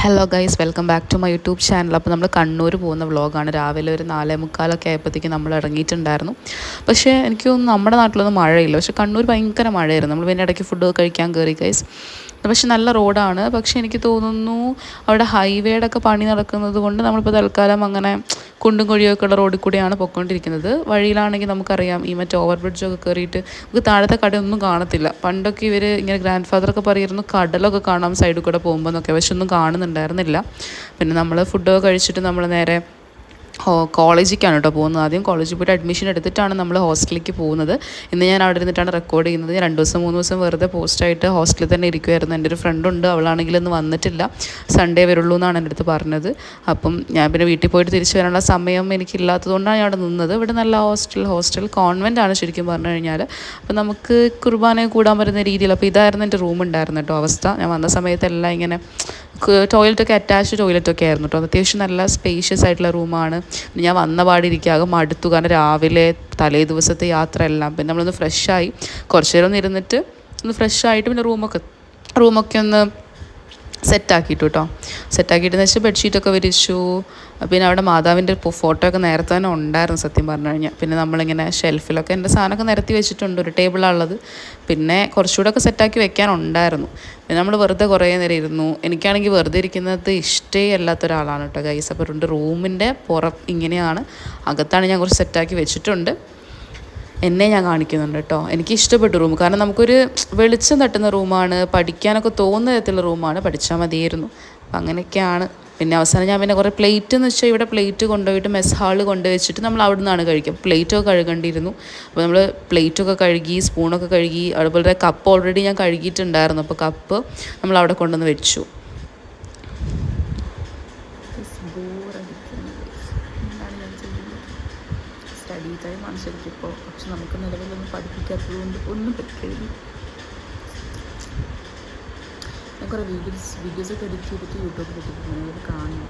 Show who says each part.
Speaker 1: Hello guys, welcome back to my YouTube channel. അപ്പോൾ നമ്മൾ കണ്ണൂർ പോകുന്ന വ്ളോഗാണ്. രാവിലെ ഒരു 4:45 ആയപ്പോഴത്തേക്കും നമ്മൾ ഇറങ്ങിയിട്ടുണ്ടായിരുന്നു. പക്ഷേ എനിക്ക് തോന്നുന്നു നമ്മുടെ നാട്ടിലൊന്നും മഴയില്ല, പക്ഷേ കണ്ണൂർ ഭയങ്കര മഴയായിരുന്നു. നമ്മൾ പിന്നെ ഇടയ്ക്ക് ഫുഡ് കഴിക്കാൻ കയറി ഗൈസ്. പക്ഷെ നല്ല റോഡാണ്. പക്ഷേ എനിക്ക് തോന്നുന്നു അവിടെ ഹൈവേയുടെ ഒക്കെ പണി നടക്കുന്നത് കൊണ്ട് നമ്മളിപ്പോൾ തൽക്കാലം അങ്ങനെ കുണ്ടും കുഴിയൊക്കെ ഉള്ള റോഡിൽ കൂടിയാണ് പോയിക്കൊണ്ടിരിക്കുന്നത്. വഴിയിലാണെങ്കിൽ നമുക്കറിയാം ഈ മറ്റേ ഓവർ ബ്രിഡ്ജൊക്കെ കയറിയിട്ട് നമുക്ക് താഴത്തെ കടയൊന്നും കാണത്തില്ല. പണ്ടൊക്കെ ഇവർ ഇങ്ങനെ ഗ്രാൻഡ് ഫാദറൊക്കെ പറയുമായിരുന്നു കടലൊക്കെ കാണാം സൈഡിൽ കൂടെ പോകുമ്പോൾ എന്നൊക്കെ, പക്ഷെ ഒന്നും കാണുന്നുണ്ടായിരുന്നില്ല. പിന്നെ നമ്മൾ ഫുഡൊക്കെ കഴിച്ചിട്ട് നമ്മൾ നേരെ കോളേജിലേക്കാണ് കേട്ടോ പോകുന്നത്. ആദ്യം കോളേജിൽ പോയിട്ട് അഡ്മിഷൻ എടുത്തിട്ടാണ് നമ്മൾ ഹോസ്റ്റലിലേക്ക് പോകുന്നത്. ഇന്ന് ഞാൻ അവിടെ ഇരുന്നിട്ടാണ് റെക്കോർഡ് ചെയ്യുന്നത്. ഞാൻ 2 ദിവസം 3 ദിവസം വെറുതെ പോസ്റ്റായിട്ട് ഹോസ്റ്റലിൽ തന്നെ ഇരിക്കുമായിരുന്നു. എൻ്റെ ഒരു ഫ്രണ്ടുണ്ട്, അവളാണെങ്കിൽ ഇന്ന് വന്നിട്ടില്ല, സൺഡേ വരുള്ളൂ എന്നാണ് എൻ്റെ അടുത്ത് പറഞ്ഞത്. അപ്പം ഞാൻ പിന്നെ വീട്ടിൽ പോയിട്ട് തിരിച്ചു വരാനുള്ള സമയം എനിക്കില്ലാത്തതുകൊണ്ടാണ് ഞാൻ അവിടെ നിന്നത്. ഇവിടെ നല്ല ഹോസ്റ്റൽ കോൺവെൻ്റ് ആണ് ശരിക്കും പറഞ്ഞു കഴിഞ്ഞാൽ. അപ്പം നമുക്ക് കുർബാനയെ കൂടാൻ പറ്റുന്ന രീതിയിൽ, അപ്പോൾ ഇതായിരുന്നു എൻ്റെ റൂം ഉണ്ടായിരുന്നു കേട്ടോ അവസ്ഥ. ഞാൻ വന്ന സമയത്തെല്ലാം ഇങ്ങനെ ടോയ്ലറ്റൊക്കെ അറ്റാച്ച്ഡ് ടോയ്ലറ്റൊക്കെ ആയിരുന്നു കേട്ടോ. അത്യാവശ്യം നല്ല സ്പേഷ്യസ് ആയിട്ടുള്ള റൂമാണ്. ഞാൻ വന്ന പാടിരിക്കാകെ മടുത്തു, കാരണം രാവിലെ തലേ ദിവസത്തെ യാത്ര എല്ലാം. പിന്നെ നമ്മളൊന്ന് ഫ്രഷായി കുറച്ച് നേരം ഒന്ന് ഇരുന്നിട്ട് ഒന്ന് ഫ്രഷായിട്ട് പിന്നെ റൂമൊക്കെ ഒന്ന് സെറ്റാക്കിയിട്ടു കേട്ടോ. സെറ്റാക്കിയിട്ടെന്ന് വെച്ചാൽ ബെഡ്ഷീറ്റൊക്കെ വിരിച്ചു. പിന്നെ അവിടെ മാതാവിൻ്റെ ഫോട്ടോ ഒക്കെ നേരത്തെ തന്നെ ഉണ്ടായിരുന്നു സത്യം പറഞ്ഞു കഴിഞ്ഞാൽ. പിന്നെ നമ്മളിങ്ങനെ ഷെൽഫിലൊക്കെ എൻ്റെ സാധനമൊക്കെ നിരത്തി വെച്ചിട്ടുണ്ട്, ഒരു ടേബിളാണുള്ളത്. പിന്നെ കുറച്ചുകൂടെ ഒക്കെ സെറ്റാക്കി വെക്കാനുണ്ടായിരുന്നു. പിന്നെ നമ്മൾ വെറുതെ കുറേ നേരം ഇരുന്നു. എനിക്കാണെങ്കിൽ വെറുതെ ഇരിക്കുന്നത് ഇഷ്ടമേ അല്ലാത്ത ഒരാളാണ് കേട്ടോ ഗൈസ്. അപ്പോൾ റൂമിൻ്റെ പുറം ഇങ്ങനെയാണ്, അകത്താണ് ഞാൻ കുറച്ച് സെറ്റാക്കി വെച്ചിട്ടുണ്ട്. എന്നെ ഞാൻ കാണിക്കുന്നുണ്ട് കേട്ടോ. എനിക്ക് ഇഷ്ടപ്പെട്ടു റൂം, കാരണം നമുക്കൊരു വെളിച്ചം തട്ടുന്ന റൂമാണ്, പഠിക്കാനൊക്കെ തോന്നുന്ന തരത്തിലുള്ള റൂമാണ്. പഠിച്ചാൽ മതിയായിരുന്നു. അപ്പം അങ്ങനെയൊക്കെയാണ്. പിന്നെ അവസാനം ഞാൻ പിന്നെ കുറേ പ്ലേറ്റ് എന്ന് വെച്ചാൽ ഇവിടെ പ്ലേറ്റ് കൊണ്ടുപോയിട്ട് മെസ് ഹാൾ കൊണ്ടുവച്ചിട്ട് നമ്മൾ അവിടെ നിന്നാണ് കഴിക്കുക. പ്ലേറ്റൊക്കെ കഴുകേണ്ടിയിരുന്നു. അപ്പോൾ നമ്മൾ പ്ലേറ്റൊക്കെ കഴുകി, സ്പൂണൊക്കെ കഴുകി, അതുപോലെ കപ്പ് ഓൾറെഡി ഞാൻ കഴുകിയിട്ടുണ്ടായിരുന്നു. അപ്പോൾ കപ്പ് നമ്മൾ അവിടെ കൊണ്ടുവന്ന് വെച്ചു. സ്റ്റഡി ടൈമാണ് ശരിക്കും ഇപ്പോൾ, പക്ഷെ നമുക്ക് നിലവിലൊന്നും പഠിപ്പിക്കാത്തത് കൊണ്ട് ഒന്നും പറ്റില്ല. ഞാൻ കുറേ വീഡിയോസൊക്കെ എഡിറ്റ് ചെയ്തിട്ട് യൂട്യൂബിലിട്ട് കാണണം.